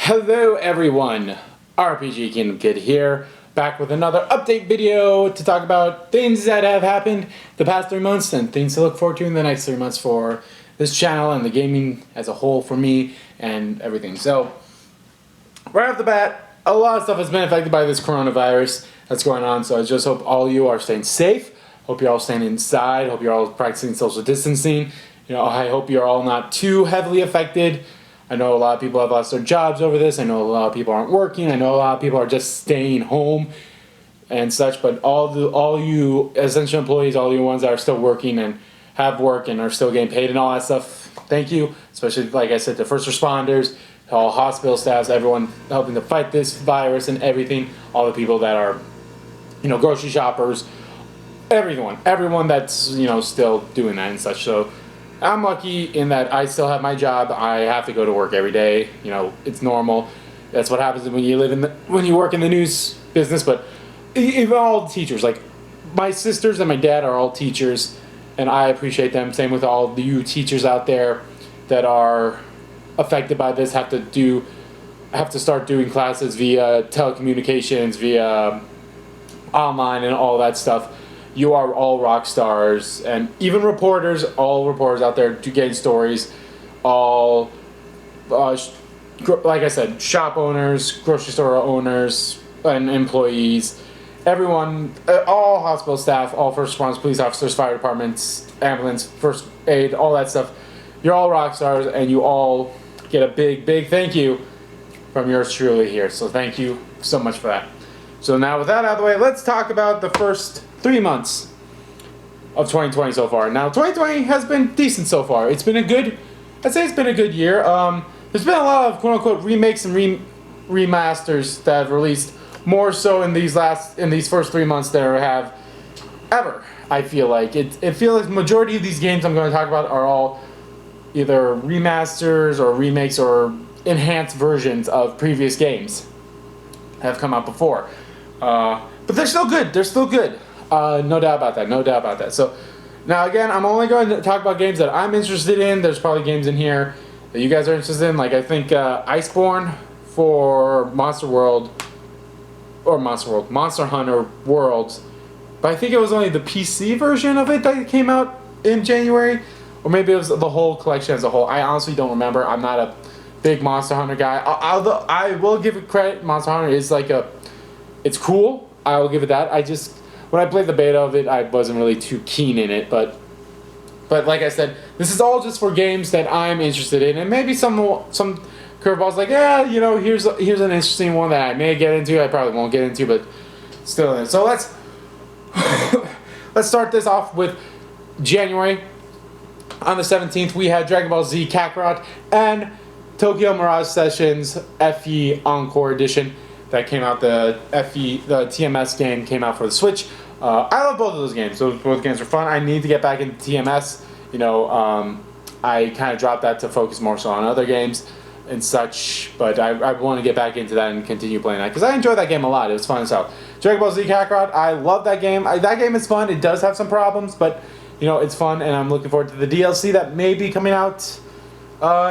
Hello everyone, RPG Kingdom Kid here, back with another update video to talk about things that have happened the past 3 months and things to look forward to in the next 3 months for this channel and the gaming as a whole for me and everything. So, right off the bat, a lot of stuff has been affected by this coronavirus that's going on, so I just hope all of you are staying safe. Hope you're all staying inside, hope you're all practicing social distancing. I hope you're all not too heavily affected. I know a lot of people have lost their jobs over this. I know a lot of people aren't working. I know a lot of people are just staying home and such. But all you essential employees, all you ones that are still working and have work and are still getting paid and all that stuff, thank you. Especially, like I said, the first responders, all hospital staffs, everyone helping to fight this virus and everything. All the people that are, grocery shoppers, everyone that's, still doing that and such. So I'm lucky in that I still have my job. I have to go to work every day. It's normal. That's what happens when you work in the news business. But even all teachers, like my sisters and my dad are all teachers, and I appreciate them. Same with all you teachers out there that are affected by this. Have to start doing classes via telecommunications, via online, and all that stuff. You are all rock stars, and even reporters, all reporters out there getting stories, all, like I said, shop owners, grocery store owners, and employees, everyone, all hospital staff, all first responders, police officers, fire departments, ambulance, first aid, all that stuff. You're all rock stars, and you all get a big, big thank you from yours truly here. So thank you so much for that. So now with that out of the way, let's talk about the first 3 months of 2020 so far. Now 2020 has been decent so far. I'd say it's been a good year. There's been a lot of quote-unquote remakes and remasters that have released, more so in these first 3 months than there have ever. I feel like it feels like the majority of these games I'm going to talk about are all either remasters or remakes or enhanced versions of previous games that have come out before. But they're still good. No doubt about that. So now again, I'm only going to talk about games that I'm interested in. There's probably games in here that you guys are interested in. Like I think Iceborne for Monster Hunter Worlds. But I think it was only the PC version of it that came out in January. Or maybe it was the whole collection as a whole. I honestly don't remember. I'm not a big Monster Hunter guy. Although I will give it credit. Monster Hunter is it's cool. I will give it that. When I played the beta of it, I wasn't really too keen in it, but like I said, this is all just for games that I'm interested in, and maybe some curveballs like, here's an interesting one that I may get into. I probably won't get into, but still. So let's start this off with January. On the 17th, we had Dragon Ball Z Kakarot and Tokyo Mirage Sessions FE Encore Edition. That came out, the TMS game came out for the Switch. I love both of those games. Both games are fun. I need to get back into TMS. I kind of dropped that to focus more so on other games and such. But I want to get back into that and continue playing that because I enjoyed that game a lot. It was fun as hell. Dragon Ball Z Kakarot, I love that game. That game is fun. It does have some problems, but it's fun, and I'm looking forward to the DLC that may be coming out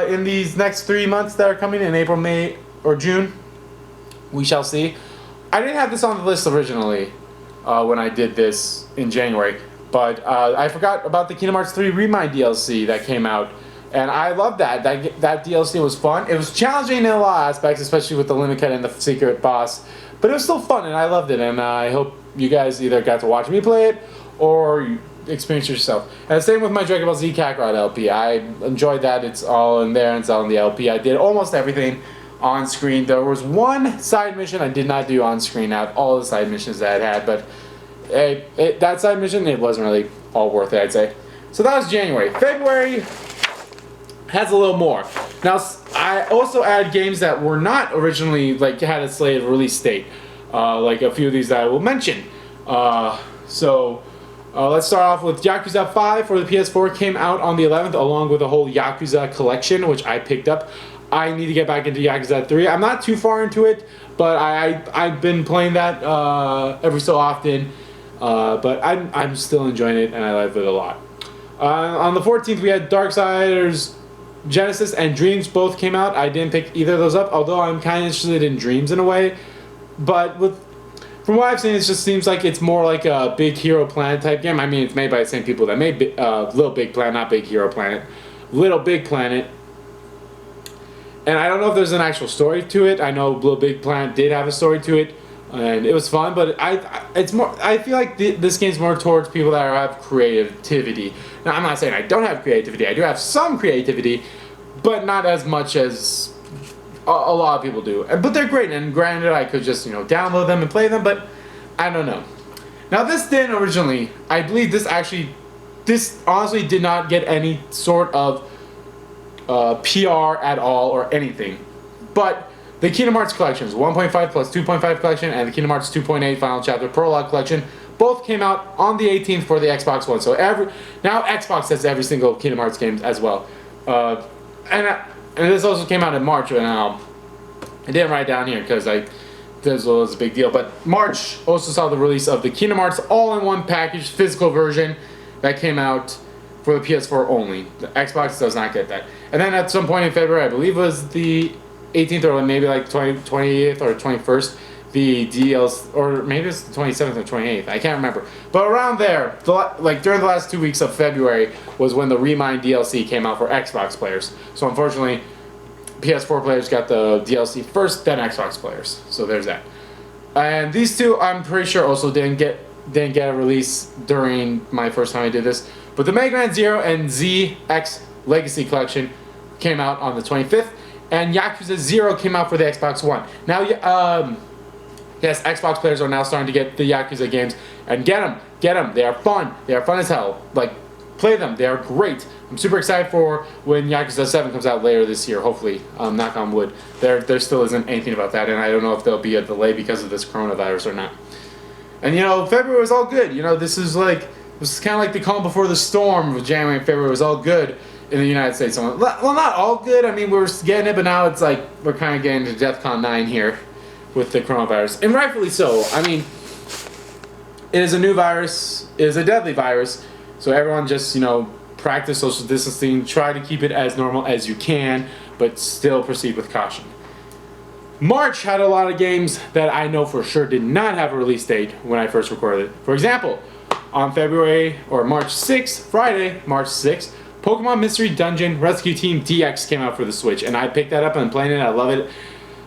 in these next 3 months that are coming in April, May, or June. We shall see. I didn't have this on the list originally when I did this in January, but I forgot about the Kingdom Hearts 3 Remind DLC that came out, and I loved that. That DLC was fun. It was challenging in a lot of aspects, especially with the limit cut and the secret boss, but it was still fun, and I loved it, and I hope you guys either got to watch me play it or you experience it yourself. And the same with my Dragon Ball Z Kakarot LP. I enjoyed that. It's all in there, and it's all in the LP. I did almost everything on screen. There was one side mission I did not do on screen out of all the side missions that I had, but that side mission, it wasn't really all worth it, I'd say. So that was January. February has a little more. Now, I also added games that were not originally, had a slated release date. Like a few of these that I will mention. Let's start off with Yakuza 5 for the PS4. Came out on the 11th, along with the whole Yakuza collection, which I picked up. I need to get back into Yakuza 3. I'm not too far into it, but I've been playing that every so often. But I'm still enjoying it, and I love it a lot. On the 14th, we had Darksiders Genesis and Dreams both came out. I didn't pick either of those up, although I'm kind of interested in Dreams in a way. But from what I've seen, it just seems like it's more like a Big Hero Planet type game. I mean, it's made by the same people that made Little Big Planet, not Big Hero Planet. Little Big Planet. And I don't know if there's an actual story to it. I know Little Big Planet did have a story to it, and it was fun. But it's more. I feel like this game's more towards people that have creativity. Now, I'm not saying I don't have creativity. I do have some creativity, but not as much as a lot of people do. But they're great. And granted, I could just download them and play them. But I don't know. Now, this didn't originally. I believe this honestly did not get any sort of PR at all or anything. But the Kingdom Hearts collections, 1.5 plus 2.5 collection and the Kingdom Hearts 2.8 Final Chapter Prologue collection, both came out on the 18th for the Xbox One. So now Xbox has every single Kingdom Hearts game as well. And this also came out in March, and I didn't write it down here because this was a big deal. But March also saw the release of the Kingdom Hearts all-in-one package physical version that came out for the PS4 only. The Xbox does not get that. And then at some point in February, I believe it was the 18th or maybe like 20th or 21st, the DLC, or maybe it's the 27th or 28th, I can't remember. But around there, during the last 2 weeks of February was when the Remake DLC came out for Xbox players. So unfortunately, PS4 players got the DLC first, then Xbox players. So there's that. And these two, I'm pretty sure also didn't get a release during my first time I did this. But the Mega Man Zero and ZX Legacy Collection came out on the 25th, and Yakuza 0 came out for the Xbox One. Now, yes, Xbox players are now starting to get the Yakuza games, and get them. They are fun. They are fun as hell. Like, play them. They are great. I'm super excited for when Yakuza 7 comes out later this year, hopefully. Knock on wood. There still isn't anything about that, and I don't know if there'll be a delay because of this coronavirus or not. And, February was all good. This is kind of like the calm before the storm of January and February was all good in the United States. Well, not all good. I mean, we were getting it, but now it's like we're kind of getting to DEFCON 9 here with the coronavirus. And rightfully so. I mean, it is a new virus. It is a deadly virus. So everyone just, practice social distancing. Try to keep it as normal as you can, but still proceed with caution. March had a lot of games that I know for sure did not have a release date when I first recorded it. For example, on March 6th, Friday, March 6th, Pokemon Mystery Dungeon Rescue Team DX came out for the Switch, and I picked that up and I'm playing it. I love it.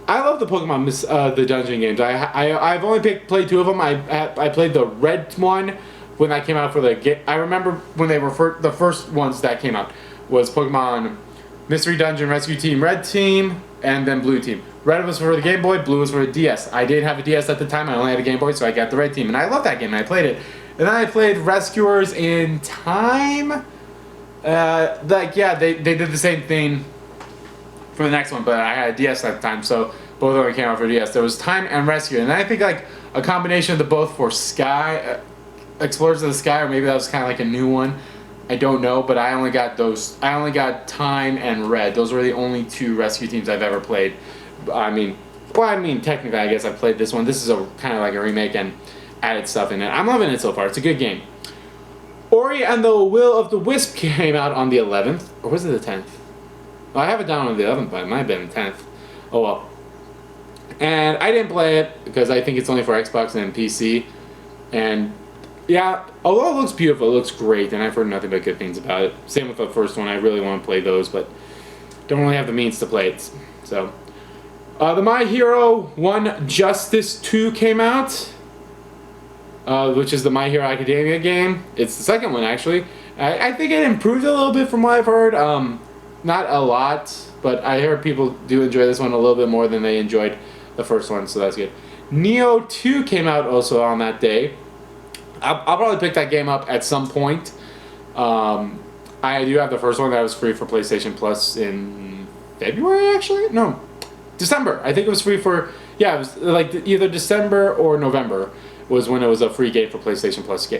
I love the Pokemon the Dungeon games. I've only played two of them. I played the red one when that came out for the game. I remember when they were the first ones that came out was Pokemon Mystery Dungeon Rescue Team Red Team and then Blue Team. Red was for the Game Boy, Blue was for the DS. I didn't have a DS at the time. I only had a Game Boy, so I got the Red Team, and I love that game. And I played it. And then I played Rescuers in Time. They did the same thing for the next one, but I had a DS at the time, so both of them came out for DS. There was Time and Rescue, and I think like a combination of the both for Sky, Explorers of the Sky, or maybe that was kind of like a new one. I don't know, but I only got those. I only got Time and Red. Those were the only two rescue teams I've ever played. Technically, I guess I played this one. This is a kind of like a remake and added stuff in it. I'm loving it so far. It's a good game. Ori and the Will of the Wisp came out on the 11th. Or was it the 10th? Well, I have it down on the 11th, but it might have been the 10th. Oh well. And I didn't play it because I think it's only for Xbox and PC. And yeah, although it looks beautiful, it looks great, and I've heard nothing but good things about it. Same with the first one. I really want to play those, but don't really have the means to play it. So, the My Hero 1 Justice 2 came out. Which is the My Hero Academia game. It's the second one, actually. I think it improved a little bit from what I've heard. Not a lot, but I heard people do enjoy this one a little bit more than they enjoyed the first one, so that's good. Neo 2 came out also on that day. I'll probably pick that game up at some point. I do have the first one that was free for PlayStation Plus in February, actually? No, December. I think it was free for, it was like either December or November was when it was a free game for PlayStation Plus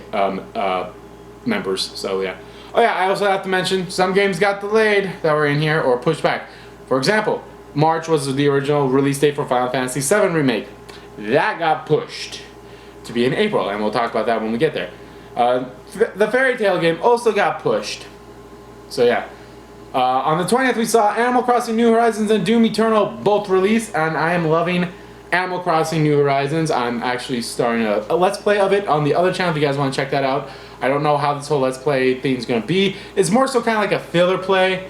members. So yeah. Oh yeah, I also have to mention some games got delayed that were in here or pushed back. For example, March was the original release date for Final Fantasy VII Remake. That got pushed to be in April, and we'll talk about that when we get there. The Fairy Tail game also got pushed. So yeah. On the 20th, we saw Animal Crossing New Horizons and Doom Eternal both released, and I am loving Animal Crossing New Horizons. I'm actually starting a Let's Play of it on the other channel if you guys want to check that out. I don't know how this whole Let's Play thing is going to be. It's more so kind of like a filler play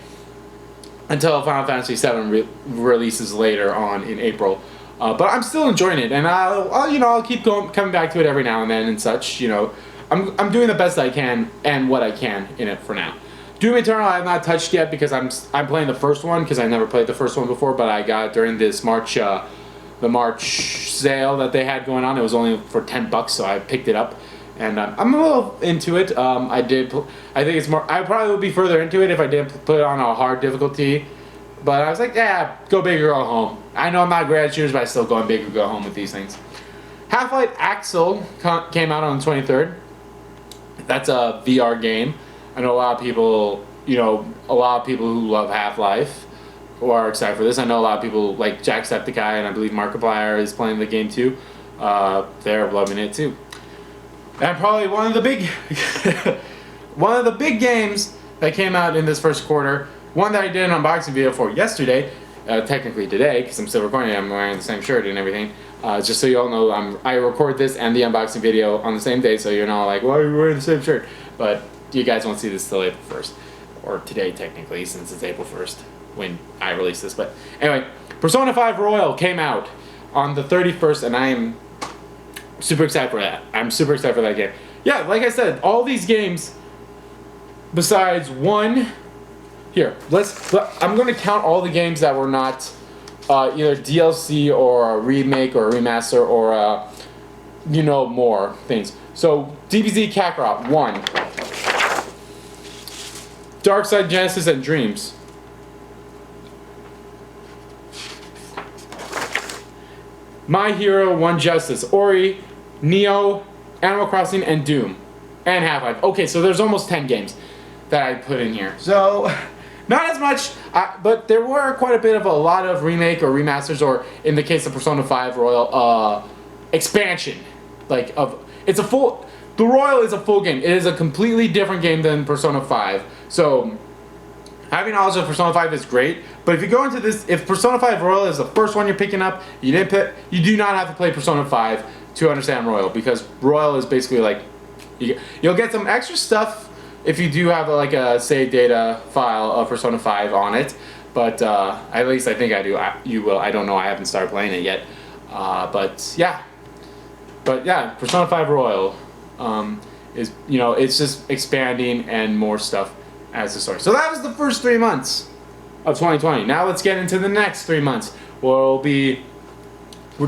until Final Fantasy VII releases later on in April. But I'm still enjoying it, and I'll keep coming back to it every now and then and such. I'm doing the best I can and what I can in it for now. Doom Eternal I have not touched yet because I'm playing the first one because I never played the first one before, but I got it during this the March sale that they had going on. It was only for $10, so I picked it up, and I'm a little into it. I think it's more. I probably would be further into it if I didn't put it on a hard difficulty, but I was like, yeah, go big or go home. I know I'm not great at shooters, but I still going big or go home with these things. Half-Life Axel came out on the 23rd. That's a VR game. I know a lot of people, who love Half-Life who are excited for this. I know a lot of people like Jacksepticeye, and I believe Markiplier is playing the game too. They're loving it too. And probably one of the big games that came out in this first quarter, one that I did an unboxing video for yesterday, technically today, because I'm still recording it, I'm wearing the same shirt and everything. Just so you all know, I record this and the unboxing video on the same day, so you're not like, why are you wearing the same shirt? But you guys won't see this till April 1st. Or today, technically, since it's April 1st when I release this. But anyway, Persona 5 Royal came out on the 31st, and I am super excited for that. I'm super excited for that game. Yeah, like I said, all these games, besides one... Here, I'm going to count all the games that were not either DLC or a remake or a remaster or more things. So, DBZ Kakarot, 1. Dark Side Genesis and Dreams. My Hero, One Justice, Ori, Neo, Animal Crossing, and Doom. And Half-Life. Okay, so there's almost 10 games that I put in here. So, not as much, but there were quite a bit of a lot of remake or remasters, or in the case of Persona 5 Royal, expansion. The Royal is a full game. It is a completely different game than Persona 5. So, having knowledge of Persona 5 is great, but if you go into this, if Persona 5 Royal is the first one you're picking up, you do not have to play Persona 5 to understand Royal, because Royal is basically like, you'll get some extra stuff if you do have a save data file of Persona 5 on it, but at least I think I do. You will. I don't know. I haven't started playing it yet, but yeah, Persona 5 Royal is it's just expanding and more stuff as the story. So that was the first 3 months of 2020. Now let's get into the next 3 months. We're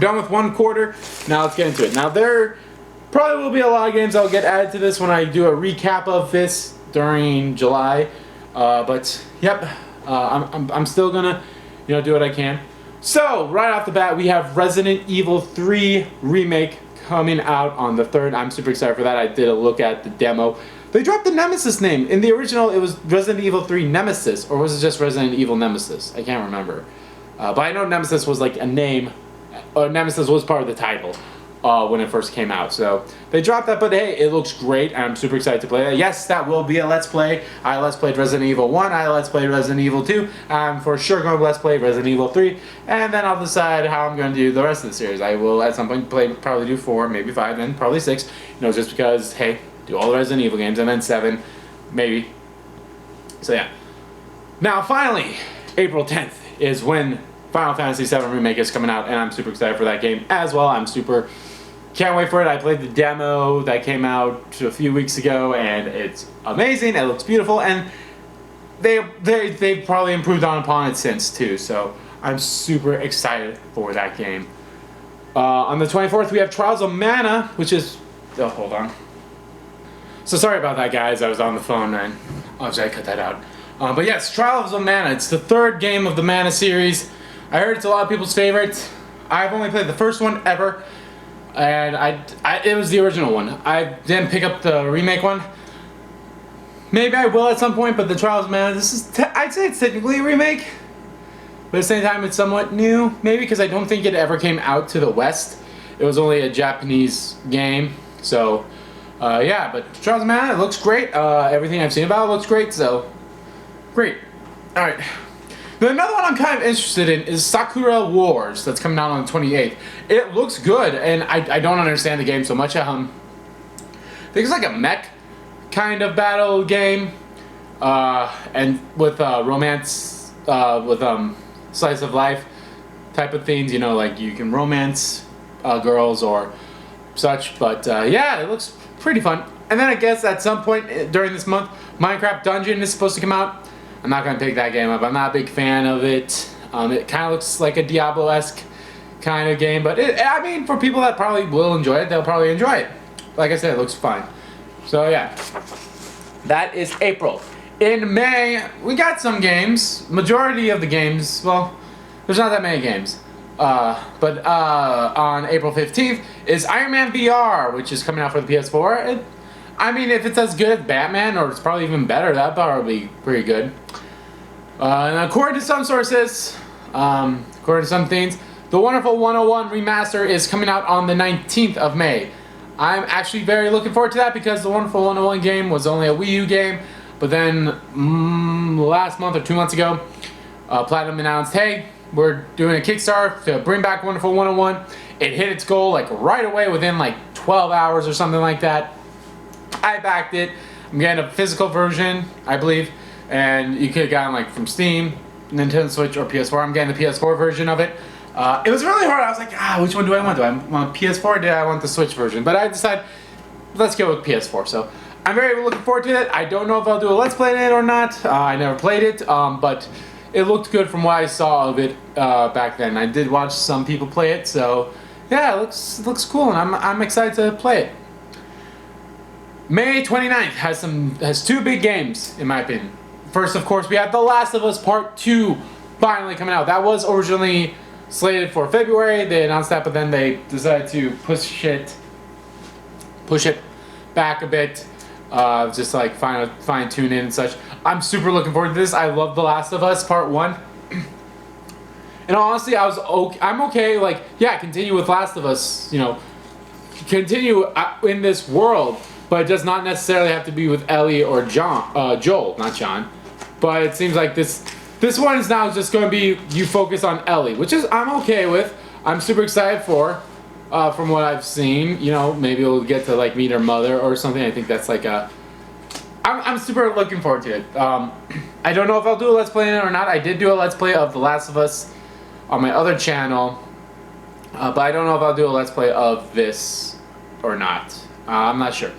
done with one quarter. Now let's get into it. Now there probably will be a lot of games that'll get added to this when I do a recap of this during July. But yep, I'm still gonna do what I can. So right off the bat, we have Resident Evil 3 Remake coming out on the 3rd. I'm super excited for that. I did a look at the demo. They dropped the Nemesis name. In the original, it was Resident Evil 3 Nemesis, or was it just Resident Evil Nemesis? I can't remember. But I know Nemesis was like a name. Nemesis was part of the title when it first came out. So they dropped that, but hey, it looks great, and I'm super excited to play it. Yes, that will be a Let's Play. I Let's Played Resident Evil 1, I Let's Played Resident Evil 2. I'm for sure going to Let's Play Resident Evil 3, and then I'll decide how I'm going to do the rest of the series. I will at some point probably do 4, maybe 5, and probably 6. Just because, hey, do all the Resident Evil games, and then 7, maybe. So yeah. Now finally, April 10th is when Final Fantasy VII Remake is coming out, and I'm super excited for that game as well. Can't wait for it. I played the demo that came out a few weeks ago, and it's amazing. It looks beautiful, and they've probably improved upon it since too. So I'm super excited for that game. On the 24th, we have Trials of Mana, which is... Oh, hold on. So sorry about that, guys. I was on the phone, and obviously I cut that out. But yes, Trials of Mana. It's the 3rd game of the Mana series. I heard it's a lot of people's favorite. I've only played the first one ever, and it was the original one. I didn't pick up the remake one. Maybe I will at some point, but the Trials of Mana, I'd say it's technically a remake, but at the same time it's somewhat new. Maybe because I don't think it ever came out to the West. It was only a Japanese game, so yeah. But Trials of Mana, it looks great. Everything I've seen about it looks great, so great. Alright. Then another one I'm kind of interested in is Sakura Wars, that's coming out on the 28th. It looks good, and I don't understand the game so much. I think it's like a mech kind of battle game, and with romance, with slice of life type of things. You know, like you can romance girls or such. But yeah, it looks pretty fun. And then I guess at some point during this month, Minecraft Dungeon is supposed to come out. I'm not going to pick that game up. I'm not a big fan of it. It kind of looks like a Diablo-esque kind of game. But I mean, for people that probably will enjoy it, they'll probably enjoy it. Like I said, it looks fine. So yeah, that is April. In May, we got some games. Majority of the games, well, there's not that many games. But on April 15th is Iron Man VR, which is coming out for the PS4. I mean, if it's as good as Batman, or it's probably even better, that'd probably be pretty good. And according to some sources, according to some things, the Wonderful 101 Remaster is coming out on the 19th of May. I'm actually very looking forward to that because the Wonderful 101 game was only a Wii U game. But then, last month or 2 months ago, Platinum announced, hey, we're doing a Kickstarter to bring back Wonderful 101. It hit its goal like right away within like 12 hours or something like that. I backed it. I'm getting a physical version, I believe, and you could have gotten like from Steam, Nintendo Switch, or PS4. I'm getting the PS4 version of it. It was really hard. I was like, which one do I want? Do I want PS4 or do I want the Switch version? But I decided, let's go with PS4. So I'm very looking forward to it. I don't know if I'll do a Let's Play in it or not. I never played it, but it looked good from what I saw of it back then. I did watch some people play it, so yeah, it looks cool, and I'm excited to play it. May 29th has two big games, in my opinion. First, of course, we have The Last of Us Part 2 finally coming out. That was originally slated for February. They announced that, but then they decided to push it back a bit, just like fine tune in and such. I'm super looking forward to this. I love The Last of Us Part 1. And honestly, I'm okay, like, yeah, continue with Last of Us, you know, continue in this world. But it does not necessarily have to be with Ellie or Joel, not John. But it seems like this one is now just going to be you focus on Ellie, which is I'm okay with. I'm super excited for, from what I've seen. You know, maybe we'll get to like meet her mother or something. I think that's like I'm super looking forward to it. I don't know if I'll do a Let's Play in it or not. I did do a Let's Play of The Last of Us on my other channel, but I don't know if I'll do a Let's Play of this or not. I'm not sure.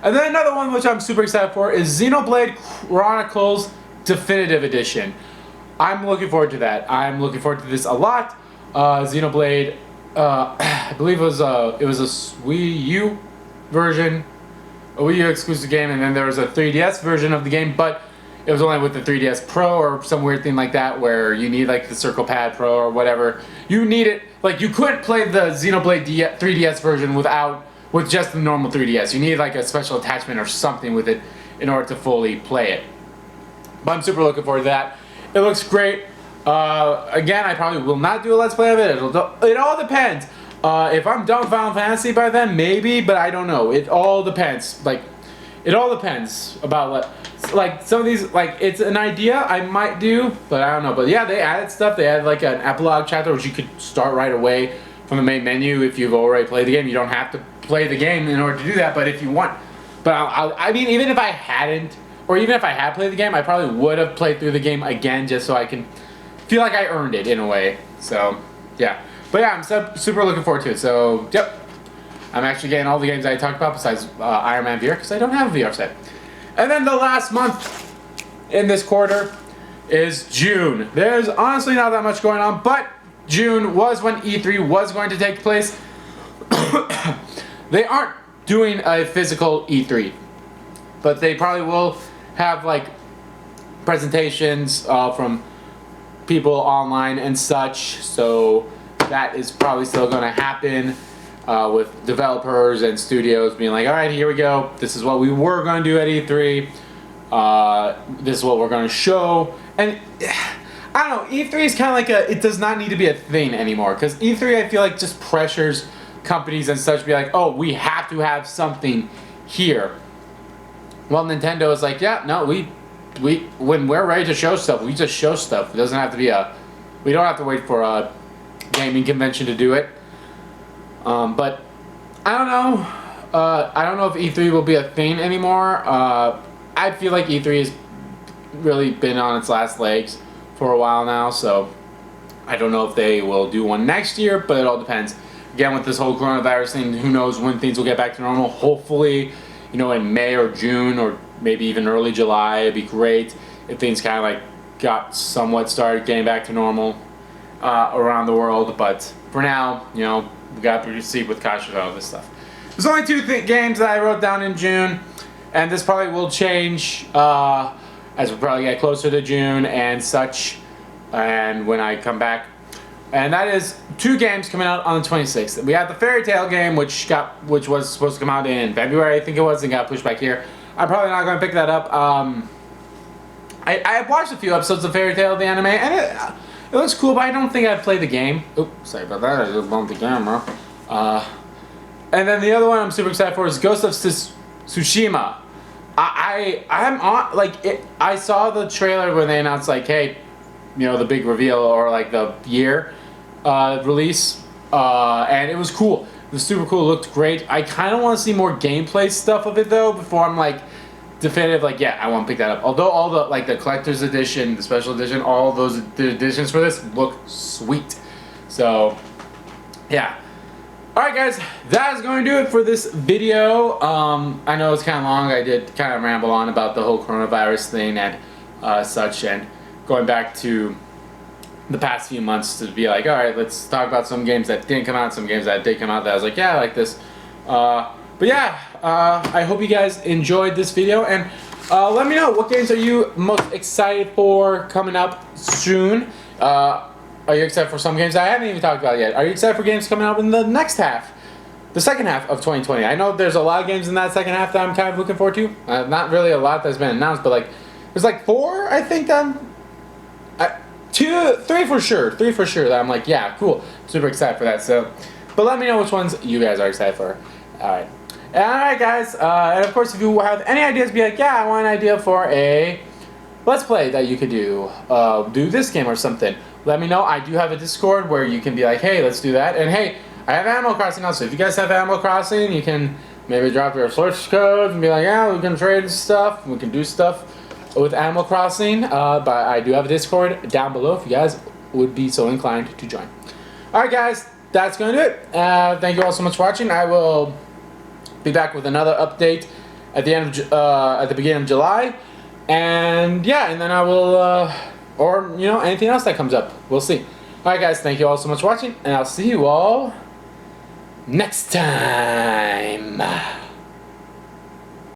And then another one which I'm super excited for is Xenoblade Chronicles Definitive Edition. I'm looking forward to that. I'm looking forward to this a lot. Xenoblade, I believe it was a Wii U version, a Wii U exclusive game, and then there was a 3DS version of the game, but it was only with the 3DS Pro or some weird thing like that where you need like the Circle Pad Pro or whatever. You need it, like you couldn't play the Xenoblade 3DS version with just the normal 3DS. You need like a special attachment or something with it in order to fully play it. But I'm super looking forward to that. It looks great. Again, I probably will not do a Let's Play of it. It all depends. If I'm done with Final Fantasy by then, maybe, but I don't know. It all depends. Like, it all depends about like some of these, like it's an idea I might do, but I don't know. But yeah, they added stuff. They added like an epilogue chapter which you could start right away from the main menu if you've already played the game. You don't have to play the game in order to do that, but if you want. But I mean, even if I hadn't, or even if I had played the game, I probably would have played through the game again just so I can feel like I earned it in a way. So, yeah. But yeah, I'm super looking forward to it. So, yep. I'm actually getting all the games I talked about besides Iron Man VR because I don't have a VR set. And then the last month in this quarter is June. There's honestly not that much going on, but June was when E3 was going to take place. They aren't doing a physical E3, but they probably will have like presentations from people online and such. So that is probably still going to happen with developers and studios being like, all right, here we go. This is what we were going to do at E3. This is what we're going to show. And I don't know, E3 is kind of like it does not need to be a thing anymore, because E3 I feel like just pressures companies and such to be like, oh, we have to have something here. Well, Nintendo is like, yeah, no, we when we're ready to show stuff, we just show stuff. It doesn't have to be we don't have to wait for a gaming convention to do it. But I don't know. I don't know if E3 will be a thing anymore. I feel like E3 has really been on its last legs for a while now, so I don't know if they will do one next year, but it all depends. Again, with this whole coronavirus thing, who knows when things will get back to normal. Hopefully, in May or June or maybe even early July. It'd be great if things kind of like got somewhat started getting back to normal around the world. But for now, we got to proceed with caution with all this stuff. There's only two games that I wrote down in June, and this probably will change as we probably get closer to June and such, and when I come back. And that is 2 games coming out on the 26th. We have the Fairy Tail game, which was supposed to come out in February, I think it was, and got pushed back here. I'm probably not going to pick that up. I watched a few episodes of Fairy Tail, the anime, and it looks cool, but I don't think I've played the game. Oops, sorry about that. I just bumped the camera. And then the other one I'm super excited for is Ghost of Tsushima. I'm on, like, I saw the trailer when they announced, like, hey, the big reveal or like the year release, and it was cool. It was super cool. It looked great. I kind of want to see more gameplay stuff of it though before I'm like definitive. Like, yeah, I want to pick that up. Although all the the collector's edition, the special edition, all those editions for this look sweet. So yeah. Alright guys, that is going to do it for this video. I know it's kind of long. I did kind of ramble on about the whole coronavirus thing and such, and going back to the past few months to be like, alright, let's talk about some games that didn't come out, some games that did come out that I was like, yeah, I like this. But yeah, I hope you guys enjoyed this video, and let me know, what games are you most excited for coming up soon? Are you excited for some games I haven't even talked about yet? Are you excited for games coming out in the next half? The second half of 2020. I know there's a lot of games in that second half that I'm kind of looking forward to. Not really a lot that's been announced, but like, there's like 4, I think, that three for sure that I'm like, yeah, cool, super excited for that. So, but let me know which ones you guys are excited for. Alright. Alright guys, and of course if you have any ideas, be like, yeah, I want an idea for a Let's Play that you could do. Do this game or something. Let me know. I do have a Discord where you can be like, hey, let's do that. And hey, I have Animal Crossing also. If you guys have Animal Crossing, you can maybe drop your source code and be like, yeah, we can trade stuff, we can do stuff with Animal Crossing. But I do have a Discord down below if you guys would be so inclined to join. Alright guys, that's going to do it. Thank you all so much for watching. I will be back with another update at the end of at the beginning of July. And yeah, and then I will or anything else that comes up. We'll see. Alright guys, thank you all so much for watching, and I'll see you all next time.